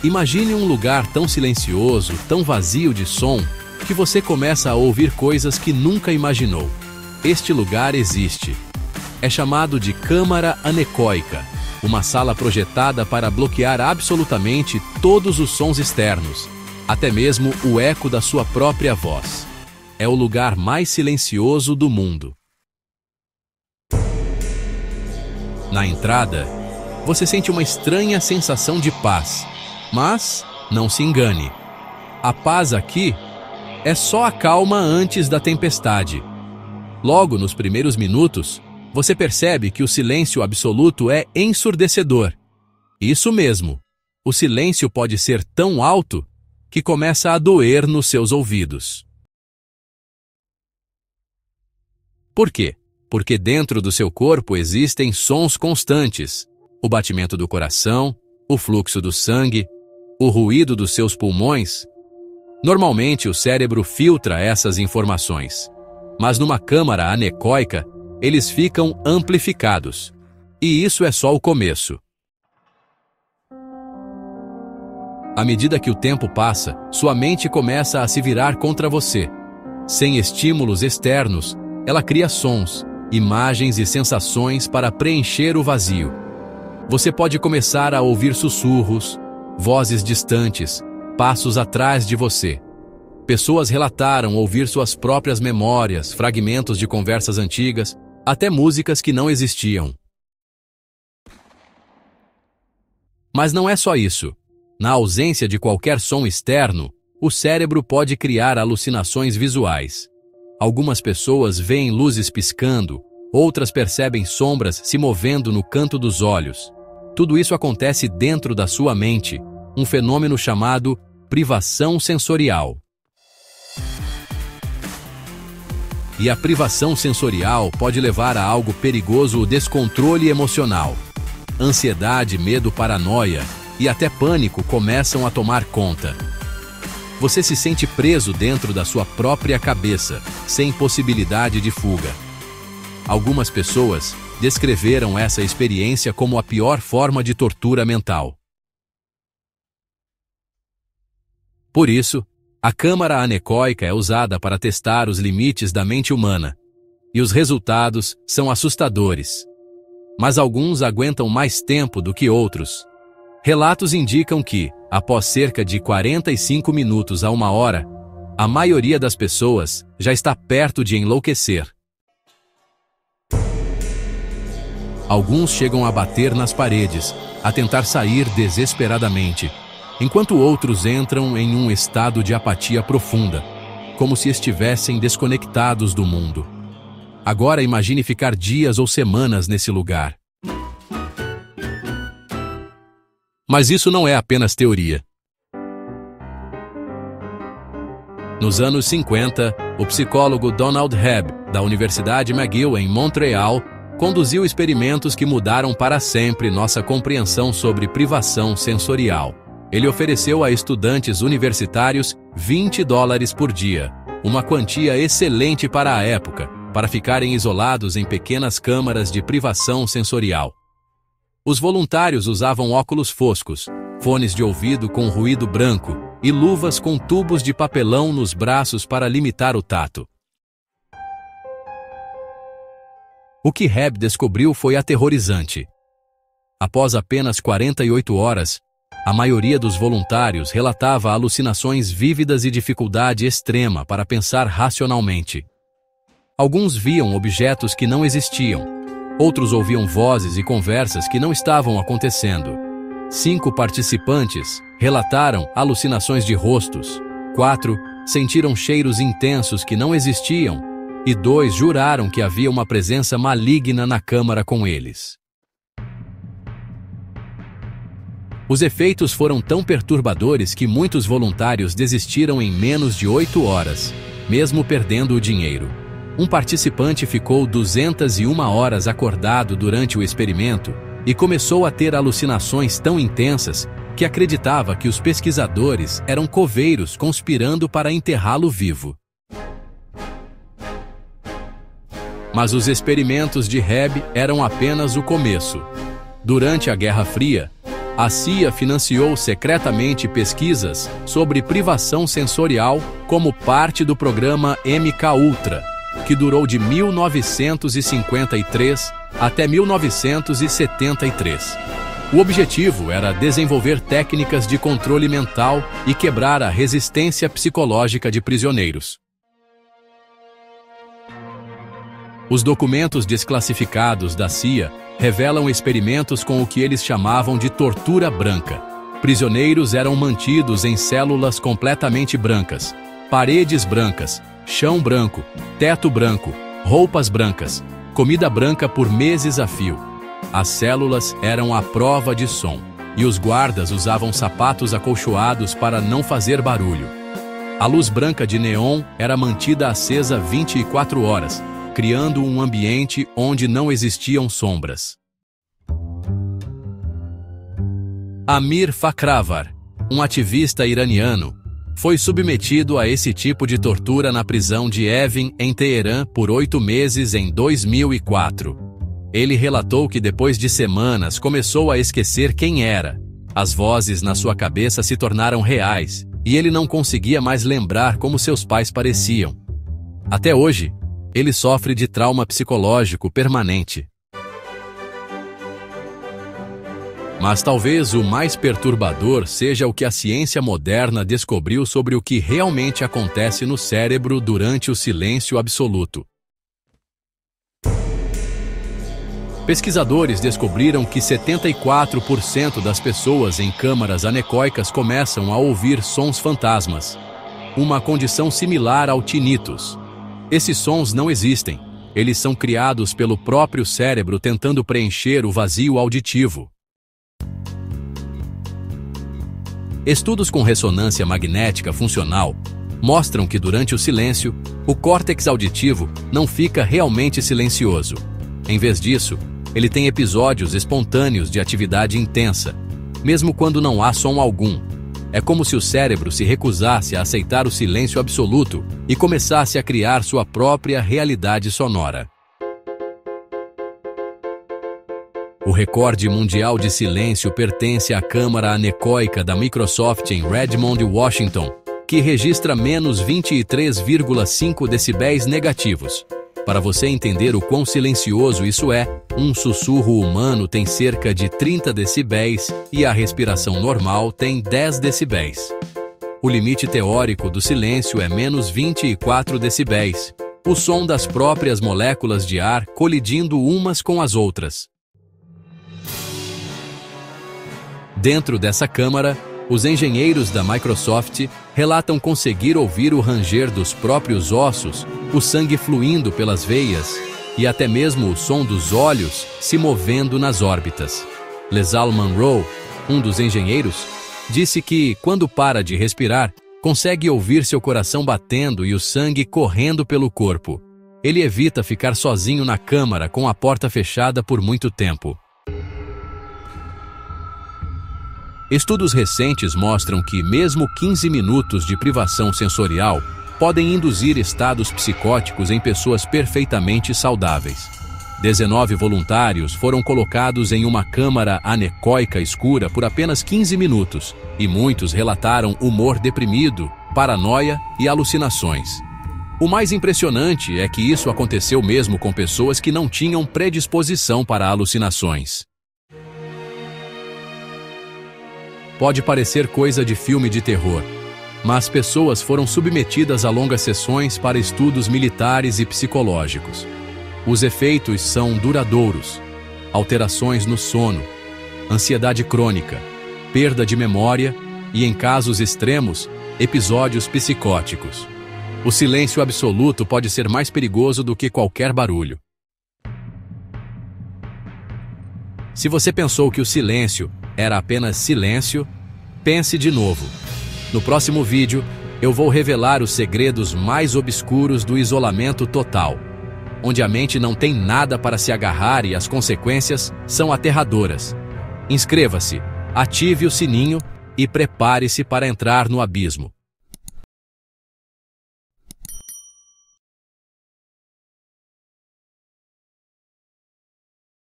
Imagine um lugar tão silencioso, tão vazio de som, que você começa a ouvir coisas que nunca imaginou. Este lugar existe. É chamado de câmara anecoica, uma sala projetada para bloquear absolutamente todos os sons externos, até mesmo o eco da sua própria voz. É o lugar mais silencioso do mundo. Na entrada, você sente uma estranha sensação de paz, mas não se engane. A paz aqui é só a calma antes da tempestade. Logo nos primeiros minutos, você percebe que o silêncio absoluto é ensurdecedor. Isso mesmo, o silêncio pode ser tão alto que começa a doer nos seus ouvidos. Por quê? Porque dentro do seu corpo existem sons constantes: o batimento do coração, o fluxo do sangue, o ruído dos seus pulmões. Normalmente o cérebro filtra essas informações, mas numa câmara anecoica, eles ficam amplificados. E isso é só o começo. À medida que o tempo passa, sua mente começa a se virar contra você. Sem estímulos externos, ela cria sons, imagens e sensações para preencher o vazio. Você pode começar a ouvir sussurros, vozes distantes, passos atrás de você. Pessoas relataram ouvir suas próprias memórias, fragmentos de conversas antigas, até músicas que não existiam. Mas não é só isso. Na ausência de qualquer som externo, o cérebro pode criar alucinações visuais. Algumas pessoas veem luzes piscando, outras percebem sombras se movendo no canto dos olhos. Tudo isso acontece dentro da sua mente, um fenômeno chamado privação sensorial. E a privação sensorial pode levar a algo perigoso: o descontrole emocional. Ansiedade, medo, paranoia e até pânico começam a tomar conta. Você se sente preso dentro da sua própria cabeça, sem possibilidade de fuga. Algumas pessoas descreveram essa experiência como a pior forma de tortura mental. Por isso, a câmara anecoica é usada para testar os limites da mente humana, e os resultados são assustadores. Mas alguns aguentam mais tempo do que outros. Relatos indicam que, após cerca de 45 minutos a 1 hora, a maioria das pessoas já está perto de enlouquecer. Alguns chegam a bater nas paredes, a tentar sair desesperadamente, enquanto outros entram em um estado de apatia profunda, como se estivessem desconectados do mundo. Agora imagine ficar dias ou semanas nesse lugar. Mas isso não é apenas teoria. Nos anos 50, o psicólogo Donald Hebb, da Universidade McGill em Montreal, conduziu experimentos que mudaram para sempre nossa compreensão sobre privação sensorial. Ele ofereceu a estudantes universitários $20 por dia, uma quantia excelente para a época, para ficarem isolados em pequenas câmaras de privação sensorial. Os voluntários usavam óculos foscos, fones de ouvido com ruído branco e luvas com tubos de papelão nos braços para limitar o tato. O que Hebb descobriu foi aterrorizante. Após apenas 48 horas, a maioria dos voluntários relatava alucinações vívidas e dificuldade extrema para pensar racionalmente. Alguns viam objetos que não existiam, outros ouviam vozes e conversas que não estavam acontecendo. 5 participantes relataram alucinações de rostos, 4 sentiram cheiros intensos que não existiam e 2 juraram que havia uma presença maligna na câmara com eles. Os efeitos foram tão perturbadores que muitos voluntários desistiram em menos de 8 horas, mesmo perdendo o dinheiro. Um participante ficou 201 horas acordado durante o experimento e começou a ter alucinações tão intensas que acreditava que os pesquisadores eram coveiros conspirando para enterrá-lo vivo. Mas os experimentos de Hebb eram apenas o começo. Durante a Guerra Fria, a CIA financiou secretamente pesquisas sobre privação sensorial como parte do programa MKUltra, que durou de 1953 até 1973. O objetivo era desenvolver técnicas de controle mental e quebrar a resistência psicológica de prisioneiros. Os documentos desclassificados da CIA revelam experimentos com o que eles chamavam de tortura branca. Prisioneiros eram mantidos em células completamente brancas, paredes brancas, chão branco, teto branco, roupas brancas, comida branca por meses a fio. As células eram à prova de som, e os guardas usavam sapatos acolchoados para não fazer barulho. A luz branca de neon era mantida acesa 24 horas, criando um ambiente onde não existiam sombras. Amir Fakhravar, um ativista iraniano, foi submetido a esse tipo de tortura na prisão de Evin, em Teherã, por 8 meses em 2004. Ele relatou que depois de semanas começou a esquecer quem era. As vozes na sua cabeça se tornaram reais, e ele não conseguia mais lembrar como seus pais pareciam. Até hoje, ele sofre de trauma psicológico permanente. Mas talvez o mais perturbador seja o que a ciência moderna descobriu sobre o que realmente acontece no cérebro durante o silêncio absoluto. Pesquisadores descobriram que 74% das pessoas em câmaras anecoicas começam a ouvir sons fantasmas, uma condição similar ao tinnitus. Esses sons não existem, eles são criados pelo próprio cérebro tentando preencher o vazio auditivo. Estudos com ressonância magnética funcional mostram que durante o silêncio, o córtex auditivo não fica realmente silencioso. Em vez disso, ele tem episódios espontâneos de atividade intensa, mesmo quando não há som algum. É como se o cérebro se recusasse a aceitar o silêncio absoluto e começasse a criar sua própria realidade sonora. O recorde mundial de silêncio pertence à câmara anecoica da Microsoft em Redmond, Washington, que registra menos 23,5 decibéis negativos. Para você entender o quão silencioso isso é, um sussurro humano tem cerca de 30 decibéis e a respiração normal tem 10 decibéis. O limite teórico do silêncio é menos 24 decibéis, o som das próprias moléculas de ar colidindo umas com as outras. Dentro dessa câmara, os engenheiros da Microsoft relatam conseguir ouvir o ranger dos próprios ossos, o sangue fluindo pelas veias e até mesmo o som dos olhos se movendo nas órbitas. Lesal Monroe, um dos engenheiros, disse que, quando para de respirar, consegue ouvir seu coração batendo e o sangue correndo pelo corpo. Ele evita ficar sozinho na câmara com a porta fechada por muito tempo. Estudos recentes mostram que mesmo 15 minutos de privação sensorial podem induzir estados psicóticos em pessoas perfeitamente saudáveis. 19 voluntários foram colocados em uma câmara anecoica escura por apenas 15 minutos, e muitos relataram humor deprimido, paranoia e alucinações. O mais impressionante é que isso aconteceu mesmo com pessoas que não tinham predisposição para alucinações. Pode parecer coisa de filme de terror, mas pessoas foram submetidas a longas sessões para estudos militares e psicológicos. Os efeitos são duradouros: alterações no sono, ansiedade crônica, perda de memória e, em casos extremos, episódios psicóticos. O silêncio absoluto pode ser mais perigoso do que qualquer barulho. Se você pensou que o silêncio era apenas silêncio, pense de novo. No próximo vídeo, eu vou revelar os segredos mais obscuros do isolamento total, onde a mente não tem nada para se agarrar e as consequências são aterradoras. Inscreva-se, ative o sininho e prepare-se para entrar no abismo.